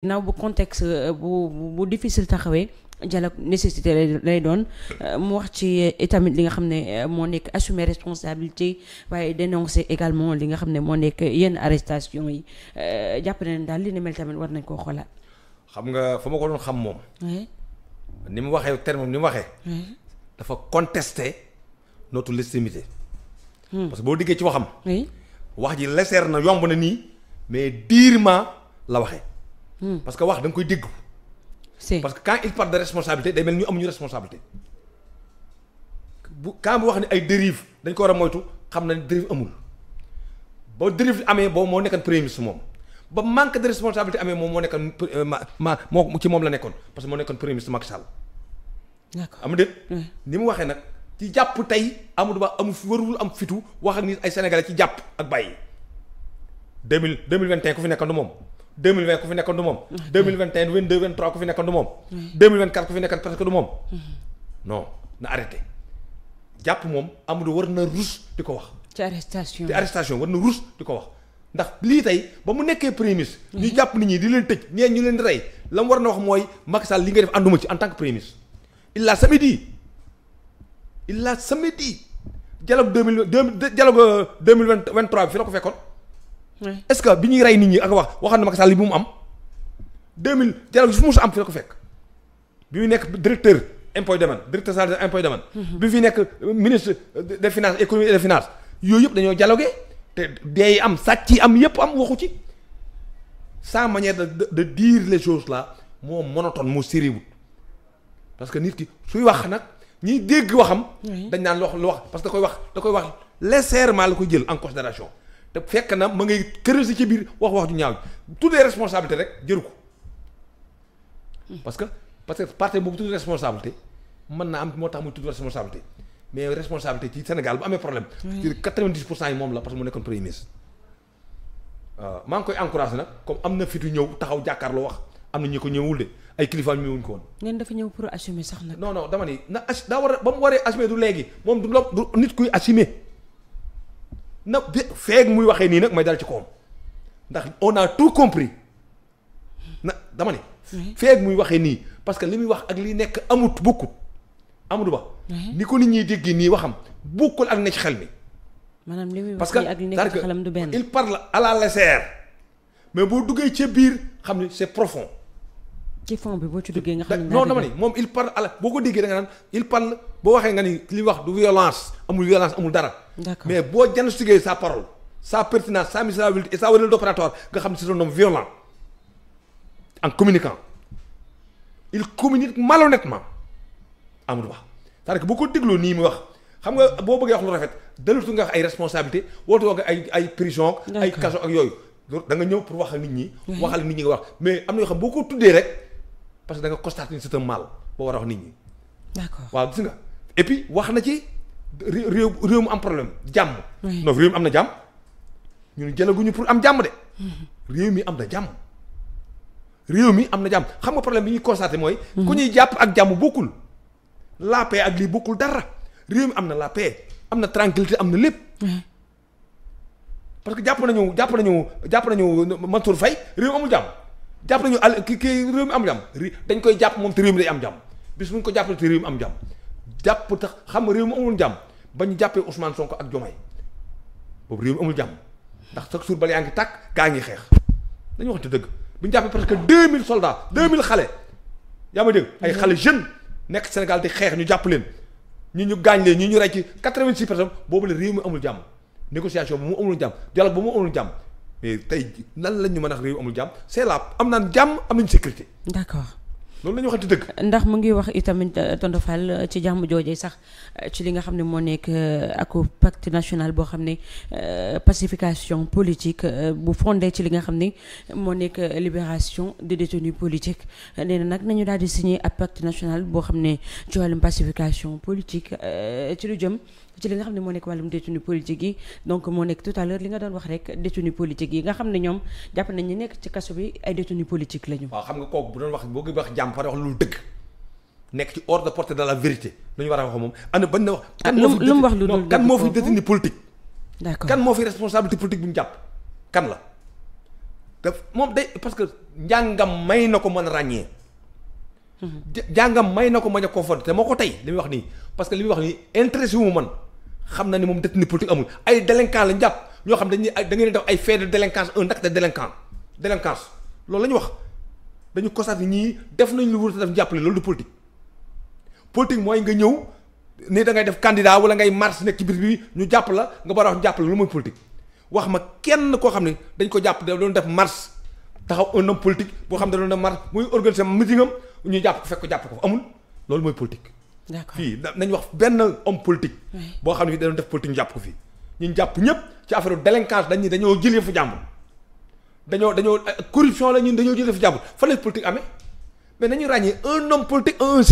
ginnaaw bu contexte bu difficile taxawee dialogue nécessité lay doon mu wax ci itamit li nga xam ne moo nekk assumer responsabilité waaye dénoncer également li nga xam ne moo nekk yenn arrestation yi jàpp na ne daal li ni mel tamit war nañ koo xoolaat. xam nga fa ma ko doon xam moom. ni mu waxee terme ni mu waxee. dafa contester notre légitimité. parce que boo diggee ci waxam. wax ji leseer na yomb na nii mais durement la waxee. parce que wax da nga koy dégg. parce que quand il parle de responsabilité day mel ni ñu amuñu responsabilité quand bu wax ne ay dérive dañ ko war a moytu xam na ne dérive amul ba dérive amee boobu moo nekkoon premier ministre moom ba manque de responsabilité amee moom moo nekkoon moo ci moom la nekkoon parce que moo nekkoon premier ministre Macky Sall. d'accord am déet ni mu waxee nag ci jàpp tey Amadou Ba amu warul am fitu wax ak ni ay sénégalais ci jàpp ak bàyyi 2021 ku fi nekkoon du moom. 2020 ku fi nekkoon du moom. 2021 22 23 ku fi nekkoon du moom. 2024 ku fi nekkoon presque du moom. non na arrêté jàpp moom Amadou war na rus di ko wax. ci arrestation war na rus di ko wax ndax lii tey ba mu nekkee premier ministre. ñu jàpp nit ñi di leen tëj ñee ñu leen di rey la mu war na wax mooy Macky Sall li nga def ànduma ci en tant que premier ministre. il l'a samedi dialogue 2023 bi fi la ko fekkoon. est-ce que bi ñuy rey nit ñi ak waxoon na Macky Sall li bu mu am 2000 dialogue fu mu am fi la ko fekk bi muy nekk directeur impôt domaine directeur général des impôts domaine bi fi nekk ministre des finances économie et des finances yooyu yëpp dañoo dialogué te dee am sàcc yi am yëpp am waxu ci sa manière de dire les choses là moo monotone moo sériwul parce que nit ki suy wax nag ñiy dégg waxam dañ naan lu wax parce que da koy wax légèrement la koy jël en considération te fekk na ma ngay creuser ci biir wax ju ñaaw tuddee responsabilité rek jëru ko parce que parti boobu tuddee responsabilité mën naa am moo tax muy tudd responsabilité mais responsabilité ci Sénégal bu amee problème ci 90% yi moom la parce que mu nekkoon premier ministre waaw maa ngi koy encouragé nag comme am na fitu ñëw taxaw jàkkaarloo wax am na ñu ko ñëwul de ay kilifa ñëwuñ ko woon. ngeen dafa ñëw pour assumer sax nag. non dama ni daa war a ba mu waree assumer du léegi moom du nit kuy assumer. na feeg muy waxee nii nag may dal ci kawam ndax on a tout compris na dama ne. feeg muy waxee nii parce que li muy wax ak li nekk bokkut Amadou Ba. ni ko nit ñi dégg nii waxam bokkul ak ne ci xel mi. maanaam li muy wax nii ak li nekk ci xelam du benn. il parle à la légère mais boo duggee ca biir xam ni c'est profond. ci fond bi boo ci duggee nga xam ne non dama ni moom il parle à la boo ko déggee da nga naan il parle boo waxee nga ni li wax du violence amul dara. d'accord mais boo diagnostiqué sa parole sa pertinence sa misérabilité et sa valeur d'opératoire nga xam ne c'est un homme violent en communiquant il communique malhonnêtement Amadou Ba c'est-à-dire que boo ko dégloo nii muy wax xam nga boo bëggee wax lu rafet dellutu nga wax ay responsabilité wootu nga ay prison ay kaso ak yooyu da nga ñëw pour wax ak nit ñi waxal nit ñi nga wax mais am na yoo xam boo ko tuddee rek parce que da nga constater ni c'est un mal boo war a wax nit ñi d'accord waaw gis nga et puis wax na ci réew mu am problème jàmm. non réew mi am na jàmm ñun jëlaguñu pour am jàmm de. réew mi am na jàmm. xam nga problème bi ñuy constaté mooy. ku ñuy jàpp ak jàmm bokkul. la paix ak lii bokkul dara réew mi am na la paix am na tranquillité am na lépp. parce que jàpp nañu Mansour Faye réew mi amul jàmm jàpp nañu réew mi am jàmm dañ koy jàpp moom te réew mi day am jàmm bis bu ñu ko jàppale te réew mi am jàmm. jàpp tax xam nga réew mi amul jàmm ba ñu jàppee Ousmane Sonko ak Diomaye boobu réew mi amul jàmm ndax chaque jour bala yaa ngi tàkk gaa ngi xeex dañu waxante dëgg bu ñu jàppee parce que 2000 soldats 2000 xale yaa ma dégg ay xale jeunes nekk Sénégal di xeex ñu jàpp leen ñu gaañ leen ñu rey ci 86 personnes boobu la réew mi amul jàmm négociation bi mu amul jàmm dialogue ba mu amul jàmm mais tey nan lañ ñu mën a réew amul jàmm c'est là am naan jàmm am nañu sécurité. d'accord. loolu la ñu waxati dëgg. ndax mu ngi wax itamit tonton Fall ci jàmm joojee sax ci li nga xam ne moo nekk ak pacte national boo xam ne pacification politique bu fondé ci li nga xam ne moo nekk libération des détenus politiques nee na nag nañu daal di signé ab pacte national boo xam ne ci wàllum pacification politique ci lu jëm ci li nga xam ne moo nekk wàllum détenu politique yi donc moo nekk tout à l'heure li nga doon wax rek détenu politique yi nga xam ne ñoom jàpp nañ ñi nekk ci kaso bi ay détenu politique lañu. waaw xam nga kooku bu doon wax boo wax jàmm fa wax lu dëgg nekk ci hors de portée de la vérité lu ñu war a wax moom ana bañ na wax. lu mu wax lu dul kan moo fi détenu politique. d'accord kan moo fi responsabilité politique bu ñu jàpp kan la daf moom day parce que njàngam may na ko mën a ràññee. njàngam may na ko mën a confondre te moo ko tey li muy wax nii parce que li muy wax nii intéressé wu man xam na ni moom détenu politique amul ay délinquant lañ jàpp ñoo xam dañuy da ngeen def ay fait de délinquance un acte de délinquance loolu la ñu wax dañu constaté ñii def nañ lu wër def jàppale loolu du politique. politique mooy nga ñëw ni da ngay def candidat wala ngay marche nekk ci biir bi ñu jàpp la nga war a wax jàppale lu mooy politique. wax ma kenn koo xam ne dañ ko jàpp da doon def marche taxaw un homme politique boo xam ne da doon def marche muy organiser meeting am ñu jàpp ko fekk ko jàpp ko fa amul loolu mooy politique. d'accord fii nañ wax benn homme politique. boo xam ne fii da doon def politique ñu jàpp ko fii. ñu jàpp ñëpp ci affaire délinquance dañoo jëlee fu jàmbur dañoo corruption la ñun dañoo jëlee fu jàmbur fan la politique amee mais nañu ràññee un homme politique un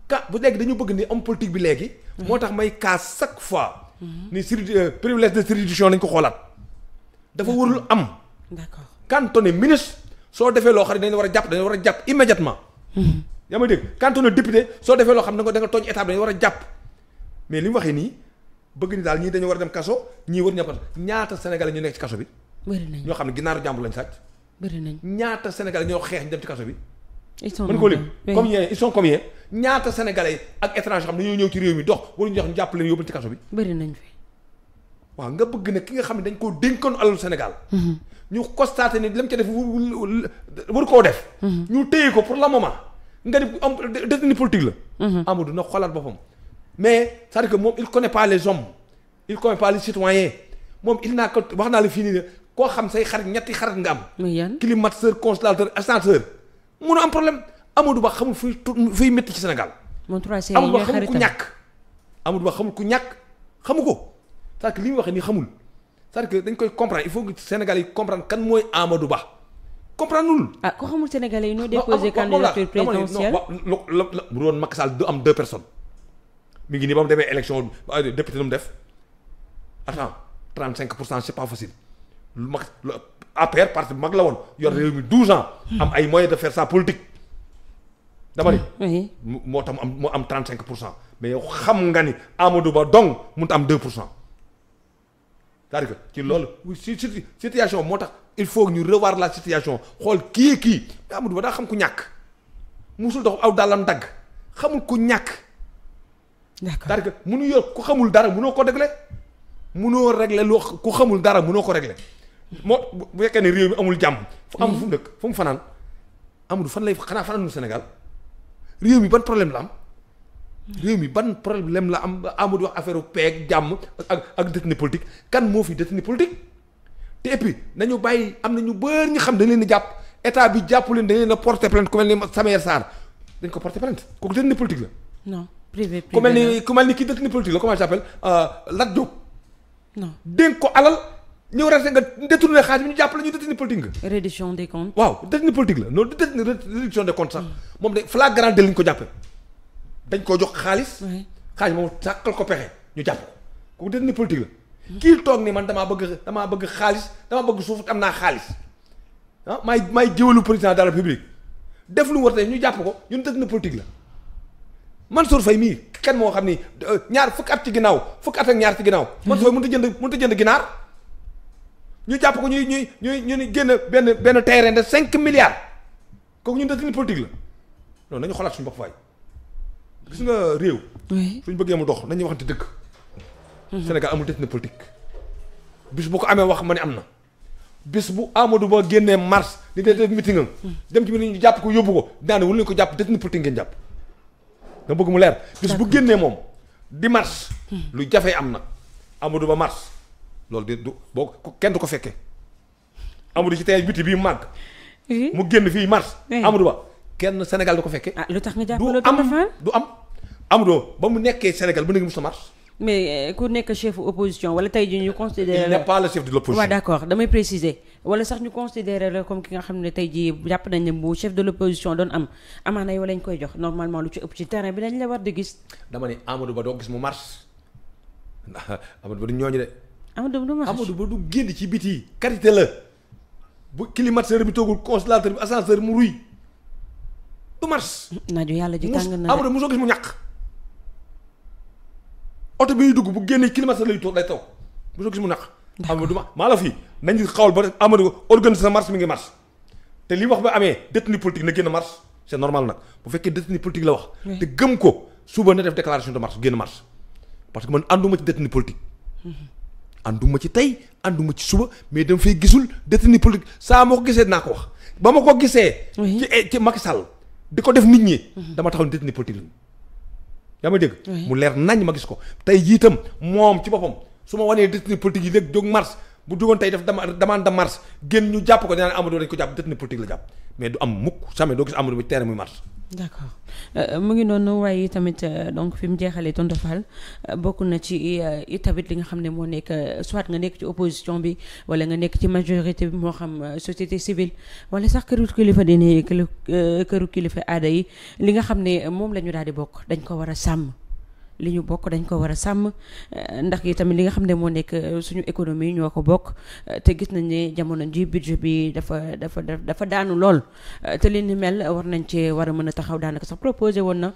ka bu léegi dañu bëgg ni homme politique bi léegi. moo tax may casse chaque fois. ni privilège de juridiction nañ ko xoolaat dafa warul am. d'accord quand on est ministre soo defee loo xam ne dañu war a jàpp immédiatement. yaa ma dégg quand on est député soo defee loo xam ne da nga tooñ état bi dañu war a jàpp mais li mu waxee nii bëgg ni daal ñii dañu war a dem kaso ñii war ñëpp kaso ñaata sénégalais ñu nekk ci kaso bi. bëri nañ ñoo xam ne ginnaaru jàmbur lañ sàcc. bëri nañ ñaata sénégalais ñoo xeex ñu dem ci kaso bi. ils sont mën ko lim combien ils sont combien ñaata sénégalais ak étranger xam ne dañoo ñëw ci réew mi dox waruñu jox ñu jàpp leen yóbbu ci kaso bi. bëri nañ fi. waaw nga bëgg ne ki nga xam ne dañ koo dénkoon alalu Sénégal. ñu constaté ni lam ca def waru koo def. ñu téye ko pour le moment nga ni am détenu politique la. Amadou na xoolaat boppam. mais c'est-à-dire que moom il connaît pas les hommes il connaît pas les citoyens moom il n'a que wax naa la fii nii ne koo xam say xarit ñetti xarit nga am. muy yan climatiseur consolateur ascenseur. mun a am problème Amadou Ba xamul fuy métti ci Sénégal. moom 3 Amadou Ba xamul ku ñàkk. Amadou Ba xamul ku ñàkk xamu ko c'est-à-dire que li mu waxee nii xamul c'est-à-dire que dañ koy comprendre il faut que Sénégal yi comprendre kan mooy Amadou Ba comprendre lul. ah ko xamul Sénégalais yi ñoo déposé candidature présidentielle bu doon Macky Sall du am 2 personnes mi ngi nii ba mu demee élection député nu mu def attends 35% c'est pas facile lu mag APR parti bu mag la woon yor réew mi 12 ans. am ay moyens de faire sa politique. dama ni. moo tax mu am 35% mais yow xam nga ni Amadou Ba dong mënut am 2%. c'est-à-dire que ci loolu situation moo tax il faut ñu revoir la situation xool kii Amadou Ba daa xam ku ñàkk musul dox aw dàllam dagg xamul ku ñàkk. d'accord c'est-à-dire que mënu yor ku xamul dara mënoo ko régler mënoo régler lu ku xamul dara mënoo ko régler. moo bu fekkee ne réew mi amul jàmm. fu am fu mu dëkk fu mu fanaan Amadou fan lay xanaa fanaanul Sénégal réew mi ban problème la am. réew mi ban problème la am Amadou wax affaire peeg jàmm ak détenu politique kan moo fi détenu politique. te et puis nañu bàyyi am na ñu bëri ñu xam dañ leen di jàpp état bi jàpp leen dañ leen a porter plainte ku mel ni Samuel Sarr dañ ko porter plainte kooku détenu politique la. non privé ku mel ni kii détenu politique la comment ça s'appelle Lat Diop. non dénk ko alal. ñëw rek nga détourné xaalis bi ñu jàppale ñu détenu politique nga. reddition des comptes. waaw détenu politique la non détenu réduction des comptes sax moom de flagrant délit lañ ko jàppee dañ koo jox xaalis. xaalis moom sàkkal ko pexe ñu jàpp ko kooku détenu politique la. kii toog ni man damaa bëgg xaalis damaa bëgg suuf am naa xaalis ah maay géwalu président de la République def lu mu war tey ñu jàpp ko ñun détenu politique la. Mansour Faye mii kenn moo xam ni ñaar fukki at ci ginnaaw fukki at ak ñaar ci ginnaaw. Mansour Faye mënut a jënd ginaar. ñu jàpp ko ñuy génn benn terrain de 5 milliards kooku ñun détenu politique la non nañu xoolaat suñu bopp waay gis nga réew. suñu bëggee mu dox nañu waxante dëgg. Sénégal amul détenu politique. bis bu ko amee wax ma ne am na bis bu Amadou Ba génnee mars di def meeting am. dem ci biir ñu jàpp ko yóbbu ko daane wala ñu ko jàpp détenu politique ngeen jàpp. nga bëgg mu leer. bis bu génnee moom di mars. lu jafee am na Amadou Ba mars. loolu de du boo kenn du ko fekkee Amadou ci tey biti bii màgg. mu génn fii mars. Amadou Ba kenn Sénégal du ko fekkee. ah lu tax nga jàppale du am Amadou ba mu nekkee Sénégal ba léegi musta mars. mais ku nekk chef opposition wala tey jii ñu considéré il n'est pas le chef de l'opposition. waaw d'accord damay préciser wala sax ñu considéré la comme ki nga xam ne tey jii jàpp nañ ne bu chef de l'opposition doon am amaana yow lañ koy jox normalement lu ci ëpp ci terrain bi lañ la war di gis. dama ne Amadou Ba doo gis mu mars Amadou Ba du ñooñu de. Amadou Ba du génn ci biti karité la bu climatiseur bi toogul consolateur bi ascenseur mu ruy du mars. naaju yàlla ji tàng na Amadou mosoo gis mu ñàkk. oto bi ñuy dugg bu génnee climatiseur lay toog mosoo gis mu ñàkk Amadou maa la fii nañu xawal ba Amadou organise sa marche mi ngi marche te li wax ba amee détenu politique na génn marche c'est normal nag bu fekkee détenu politique la wax te gëm ko suba na def déclaration de marche génn marche parce que man ànduma ci détenu politique ànduma ci tey ànduma ci suba mais dama fay gisul détenu politique saa ma ko gisee dinaa ko wax ba ma ko gisee ci Macky Sall di ko def nit ñi dama taxaw ni détenu politique lañu yaa ma dégg mu leer nañ ma gis ko tey jiitam moom ci boppam su ma wanee détenu politique yi léegi jóg marche bu jógoon tey def demande de marche génn ñu jàpp ko dinaa ne Amadou dañ ko jàpp détenu politique la jàpp mais du am mukk jamais doo gis Amadou bi terrain muy marche. d'accord mu ngi noonu waaye tamit donc fi mu jeexalee tonton Fall bokk na ci tamit li nga xam ne moo nekk soit nga nekk ci opposition bi wala nga nekk ci majorité bi moo xam société civile wala sax këru kilifa diine këru kilifa aada yi li nga xam ne moom la ñu daal di bokk dañ ko war a sàmm. li ñu bokk dañ ko war a sàmm ndax yi tamit li nga xam ne moo nekk suñu économie ñoo ko bokk te gis nañ ne jamono ji budget bi dafa daanu lool te li ni mel war nañ cee war a mën a taxaw daanaka sax proposé woon na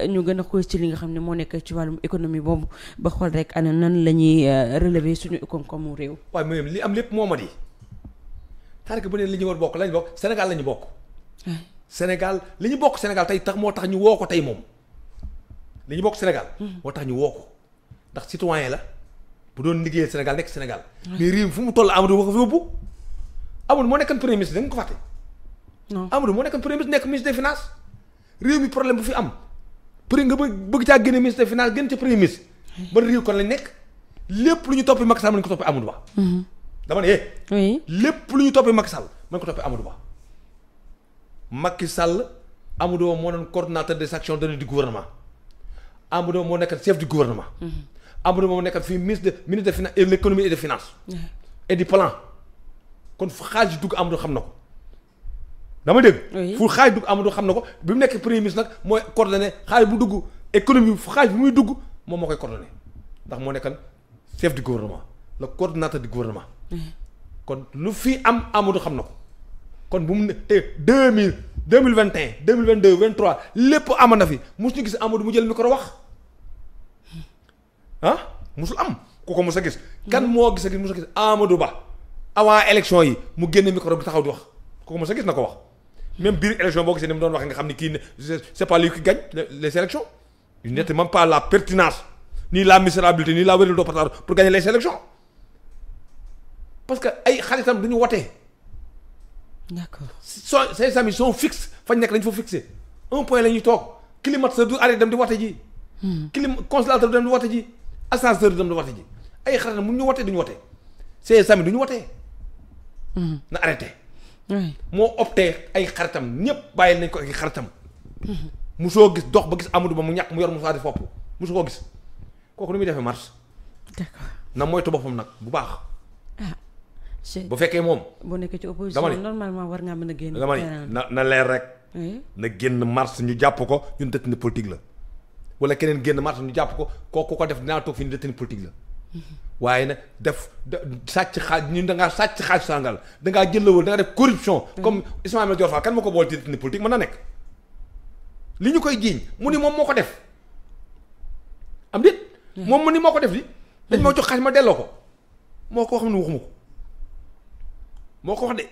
ñu gën a xuus ci li nga xam ne moo nekk ci wàllum économie boobu ba xool rek ana nan la ñuy relever suñu koom-koomu réew. waaye même li am lépp moo ma di taarika bu ne li ñu war bokk lañ bokk Sénégal la ñu bokk. Sénégal li ñu bokk Sénégal tey tax moo tax ñu woo ko tey moom. li ñu bokk Sénégal moo tax ñu woo ko ndax citoyen la bu doon liggéeyal Sénégal nekk Sénégal mais réew mi fu mu toll Amadou wax fa yóbbu Amadou moo nekkoon premier ministre da nga ko fàtte non Amadou moo nekkoon premier ministre nekk ministre des finances réew mi problème bu fi am nga bëgg caa génne ministre des finances génn ca premier ministre ba réew kon lañ nekk lépp lu ñu toppee Macky Sall mën ko toppee Amadou Ba dama ne lépp lu ñu toppee Macky Sall mën ko toppee Amadou Ba Macky Sall Amadou Ba moo doon coordonnateur des actions données du gouvernement Amadou moo nekkat chef du gouvernement. Amadou moo nekkat fii ministre des finances et de l'économie et des finances. et du plan kon fu xaalis dugg Amadou xam na ko. dama dégg. fu xaalis dugg Amadou xam na ko bi mu nekk premier ministre nag mooy coordonné xaalis bu dugg économie fu xaalis bi muy dugg moom moo koy coordonné ndax moo nekkan chef du gouvernement le coordonnateur du gouvernement. kon lu fi am Amadou xam na ko kon bu mu ne te 2021 2022 23 lépp amoon na fi mosuñu gis Amadou mu jël micro wax mosul am ku ko mos a gis. kan moo gis a gis mos a gis Amadou Ba avant élection yi mu génne micro bi taxaw di wax ku ko mos a gis na ko wax même biir élection boo gisee ni mu doon waxee nga xam ni kii ne c'est pas lui qui gagne les élections il n'était même pas la pertinence ni la misérabilité ni la wérul doo partage pour gagner les élections parce que ay xaritam du ñu wotee. d'accord ses amis sont fixes fañ nekk dañ fa fixé un point la ñuy toog climatiseur du arrêté dem di wote ji. consolateur du dem di wote ji ascenseur du dem di wote ji ay xaritam mu ñu wote duñu wote ses amis du ñu wotee. na arrêté. moo opté ay xaritam ñëpp bàyyi nañ ko ay xaritam. musoo gis dox ba gis Amadou Ba mu ñàkk mu yor musaa di fopp musu koo gis kooku nu muy defee marche. d'accord na moytu boppam nag bu baax. bu fekkee moom. boo nekkee ci opposition normalement war ngaa mën a génn. dama ni na leer rek. na génn marche ñu jàpp ko ñun détenu politique la. wala keneen génn marche ñu jàpp ko kooku ko def dinaa toog fi ñu détenu politique la. waaye nag def sàcc xaaj ñun da ngaa sàcc xaaj sangal da ngaa jëlawal da nga def corruption. comme Ismaïla Madior Fall kan moo ko boole ci détenu politique mën na nekk. li ñu koy jiiñ mu ni moom moo ko def. am déet. moom mu ni moo ko def li dañ ma jox xaaj ma delloo ko moo ko xam ne waxuma ko. moo ko wax de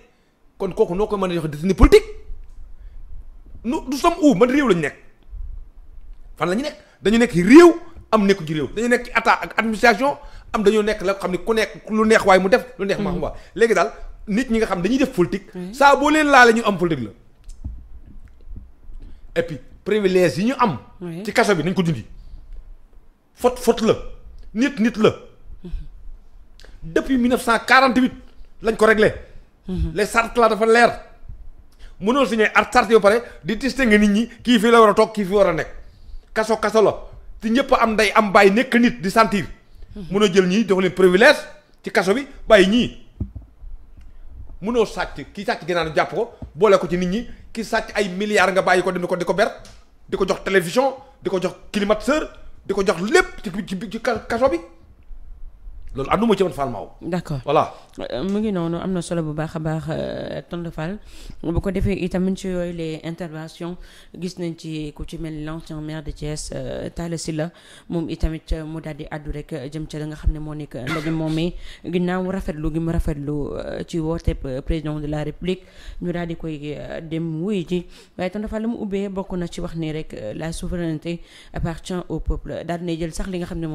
kon kooku noo koy mën a joxe détenu politique nous sommes où man réew lañu nekk fan la ñu nekk dañu nekk réew am nekku ci réew dañu nekk ci état ak administration am dañoo nekk la xam ne ku nekk lu neex waaye mu def lu neex ma xam waa léegi daal nit ñi nga xam dañuy def politique saa boo leen laale ñu am politique la et puis privilège yi ñu am ci kaso bi nañ ko dindi faute la nit la depuis 1948 lañ ko réglé les chartes là dafa leer mënoo signé ak charte yoo pare di distinguer nit ñi kii fii la war a toog kii fii war a nekk kaso la te ñëpp am nday am bàyyi nekk nit di sentir mënoo jël ñii jox leen privilège ci kaso bi bàyyi ñii mënoo sàcc kii sàcc gannaaw jàpp ko boole ko ci nit ñi ki sàcc ay milliards nga bàyyi ko di ko ber di ko jox télévision di ko jox climatiseur di ko jox lépp ci kaso bi loolu ànduma ci man Fall Maaw. d'accord voilà. mu ngi noonu am na solo bu baax a baax tonton Fall bu ko defee itamit ci yooyu les interventions gis nañ ci ku ci mel ni l'ancien maire de Thiès Talla Sylla moom itamit mu daal di àddu rek jëm ca la nga xam ne moo nekk ndaje moomee ginnaaw rafetlu gi mu rafetlu ci woote président de la République ñu daal di koy dem wuy ji waaye tonton Fall la mu ubbee bokk na ci wax ni rek la souveraineté appartient au peuple daal di jël sax li nga xam ne